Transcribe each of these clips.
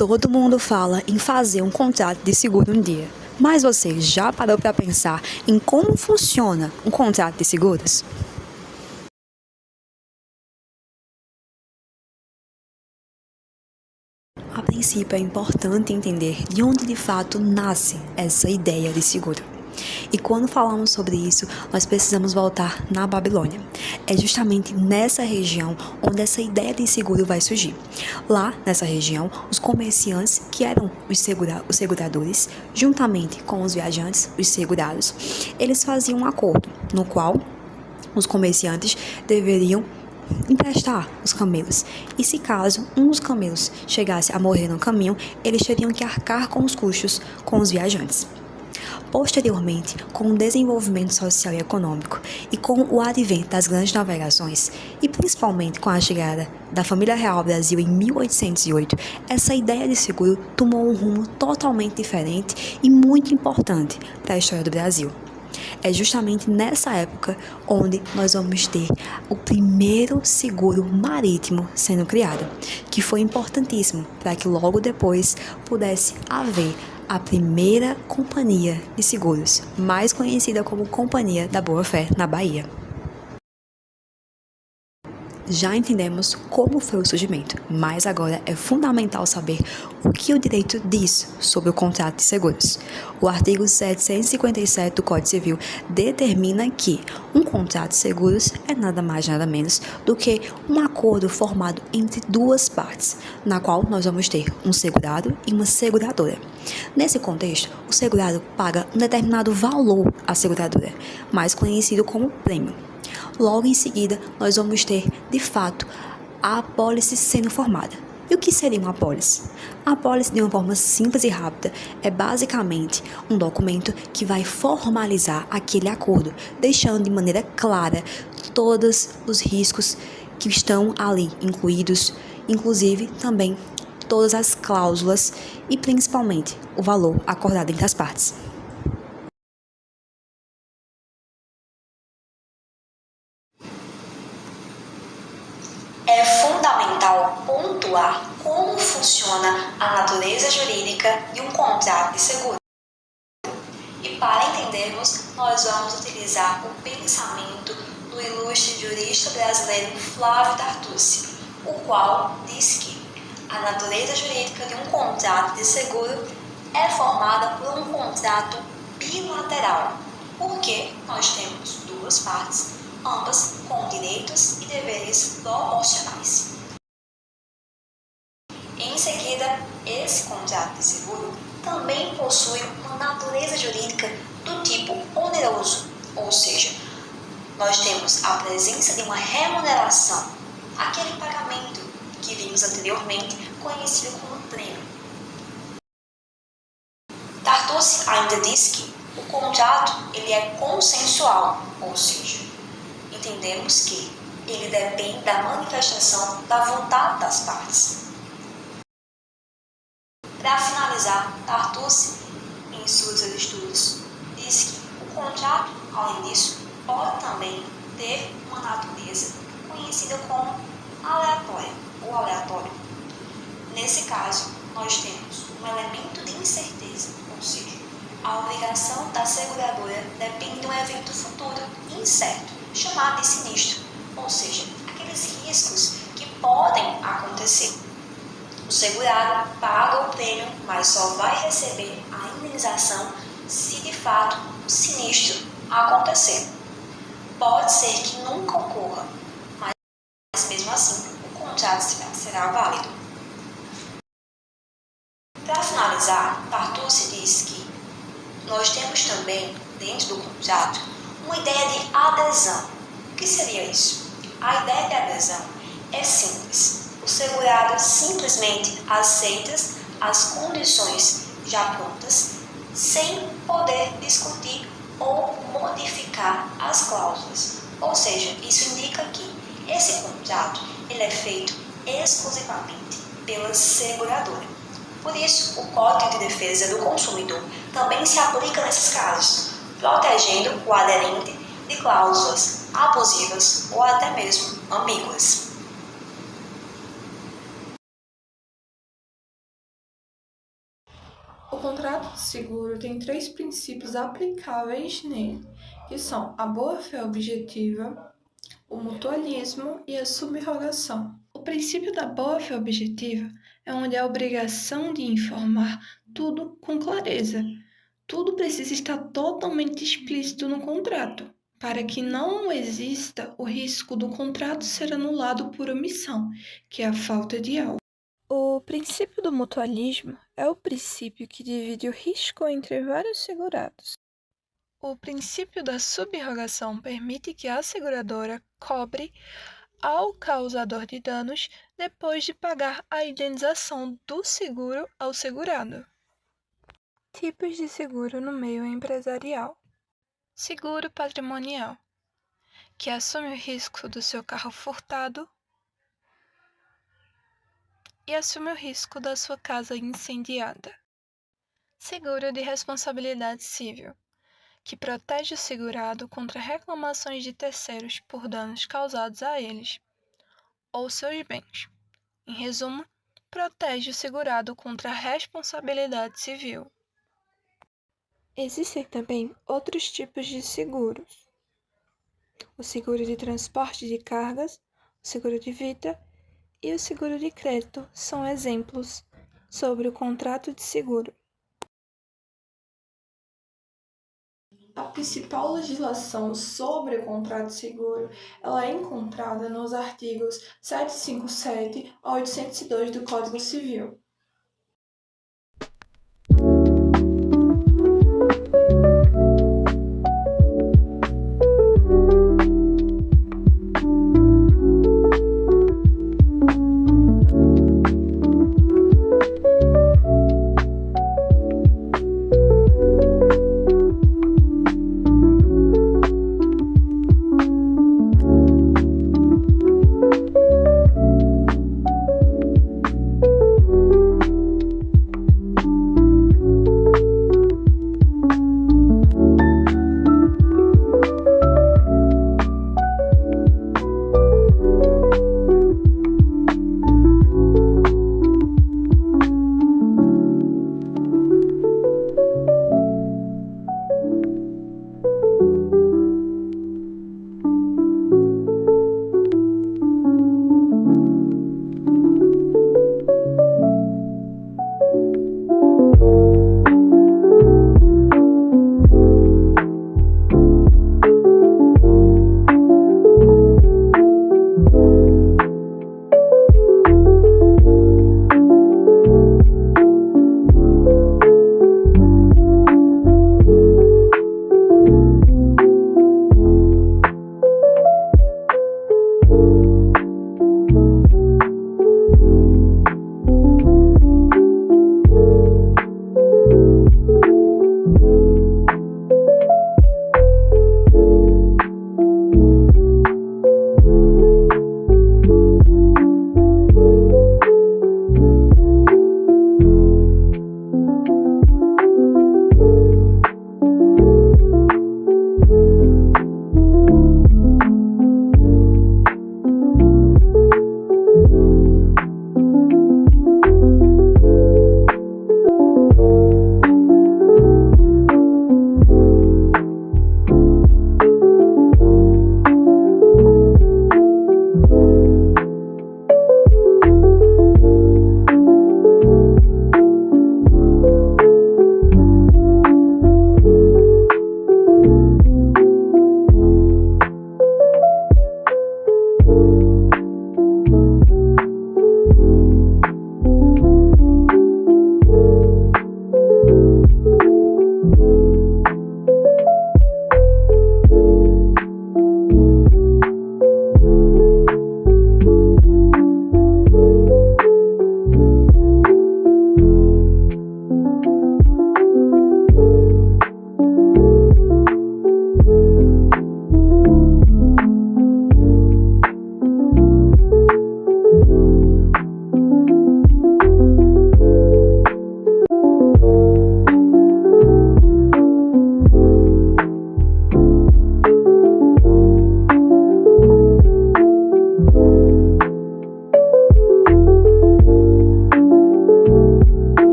Todo mundo fala em fazer um contrato de seguro um dia, mas você já parou para pensar em como funciona um contrato de seguros? A princípio, é importante entender de onde de fato nasce essa ideia de seguro. E quando falamos sobre isso, nós precisamos voltar na Babilônia. É justamente nessa região onde essa ideia de seguro vai surgir. Lá, nessa região, os comerciantes, que eram os seguradores, juntamente com os viajantes, os segurados, eles faziam um acordo no qual os comerciantes deveriam emprestar os camelos. E se caso um dos camelos chegasse a morrer no caminho, eles teriam que arcar com os custos com os viajantes. Posteriormente, com o desenvolvimento social e econômico e com o advento das grandes navegações, e principalmente com a chegada da família real ao Brasil em 1808, essa ideia de seguro tomou um rumo totalmente diferente e muito importante para a história do Brasil. É justamente nessa época onde nós vamos ter o primeiro seguro marítimo sendo criado, que foi importantíssimo para que logo depois pudesse haver a primeira companhia de seguros, mais conhecida como Companhia da Boa Fé, na Bahia. Já entendemos como foi o surgimento, mas agora é fundamental saber o que o direito diz sobre o contrato de seguros. O artigo 757 do Código Civil determina que um contrato de seguros é nada mais nada menos do que um acordo formado entre duas partes, na qual nós vamos ter um segurado e uma seguradora. Nesse contexto, o segurado paga um determinado valor à seguradora, mais conhecido como prêmio. Logo em seguida, nós vamos ter, de fato, a apólice sendo formada. E o que seria uma apólice? A apólice, de uma forma simples e rápida, é basicamente um documento que vai formalizar aquele acordo, deixando de maneira clara todos os riscos que estão ali incluídos, inclusive também todas as cláusulas e principalmente o valor acordado entre as partes. É fundamental pontuar como funciona a natureza jurídica de um contrato de seguro. E para entendermos, nós vamos utilizar o pensamento do ilustre jurista brasileiro Flávio Tartucci, o qual diz que a natureza jurídica de um contrato de seguro é formada por um contrato bilateral, porque nós temos duas partes, ambas com direitos e deveres proporcionais. Em seguida, esse contrato de seguro também possui uma natureza jurídica do tipo oneroso, ou seja, nós temos a presença de uma remuneração, aquele pagamento que vimos anteriormente, conhecido como prêmio. Tartucci ainda diz que o contrato ele é consensual, ou seja, entendemos que ele depende da manifestação da vontade das partes. Para finalizar, Tartucci, em seus estudos, diz que o contrato, além disso, pode também ter uma natureza conhecida como aleatória ou aleatório. Nesse caso, nós temos um elemento de incerteza, ou seja, a obrigação da seguradora depende de um evento futuro incerto, chamado de sinistro, ou seja, aqueles riscos que podem acontecer. O segurado paga o prêmio, mas só vai receber a indenização se de fato o sinistro acontecer. Pode ser que nunca ocorra, mas mesmo assim o contrato será válido. Para finalizar, Tartucci diz que nós temos também, dentro do contrato, uma ideia de adesão. O que seria isso? A ideia de adesão é simples. O segurado simplesmente aceita as condições já prontas, sem poder discutir ou modificar as cláusulas. Ou seja, isso indica que esse contrato ele é feito exclusivamente pela seguradora. Por isso, o Código de Defesa do Consumidor também se aplica nesses casos, protegendo o aderente de cláusulas abusivas ou até mesmo ambíguas. O contrato de seguro tem 3 princípios aplicáveis nele, que são a boa-fé objetiva, o mutualismo e a subrogação. O princípio da boa-fé objetiva é onde a obrigação de informar tudo com clareza. Tudo precisa estar totalmente explícito no contrato, para que não exista o risco do contrato ser anulado por omissão, que é a falta de algo. O princípio do mutualismo é o princípio que divide o risco entre vários segurados. O princípio da subrogação permite que a seguradora cobre ao causador de danos depois de pagar a indenização do seguro ao segurado. Tipos de seguro no meio empresarial. Seguro patrimonial, que assume o risco do seu carro furtado e assume o risco da sua casa incendiada. Seguro de responsabilidade civil, que protege o segurado contra reclamações de terceiros por danos causados a eles ou seus bens. Em resumo, protege o segurado contra a responsabilidade civil. Existem também outros tipos de seguros. O seguro de transporte de cargas, o seguro de vida e o seguro de crédito são exemplos sobre o contrato de seguro. A principal legislação sobre o contrato de seguro ela é encontrada nos artigos 757 a 802 do Código Civil.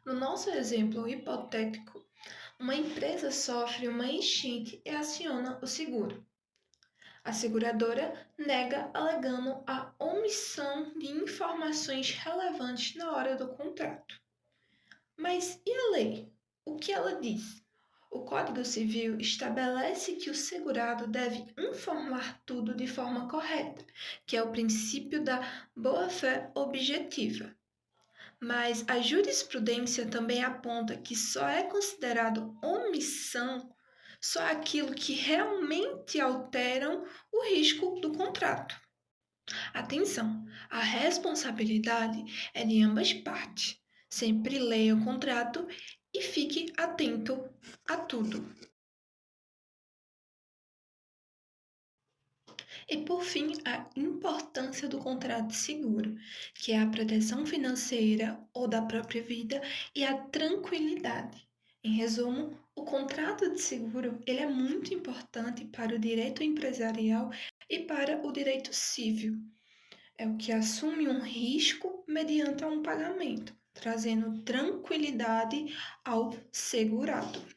No nosso exemplo hipotético, uma empresa sofre uma enchente e aciona o seguro. A seguradora nega alegando a omissão de informações relevantes na hora do contrato. Mas e a lei? O que ela diz? O Código Civil estabelece que o segurado deve informar tudo de forma correta, que é o princípio da boa-fé objetiva. Mas a jurisprudência também aponta que só é considerado omissão só aquilo que realmente alteram o risco do contrato. Atenção, a responsabilidade é de ambas partes. Sempre leia o contrato e fique atento a tudo. E por fim, a importância do contrato de seguro, que é a proteção financeira ou da própria vida e a tranquilidade. Em resumo, o contrato de seguro ele é muito importante para o direito empresarial e para o direito civil. É o que assume um risco mediante um pagamento, trazendo tranquilidade ao segurado.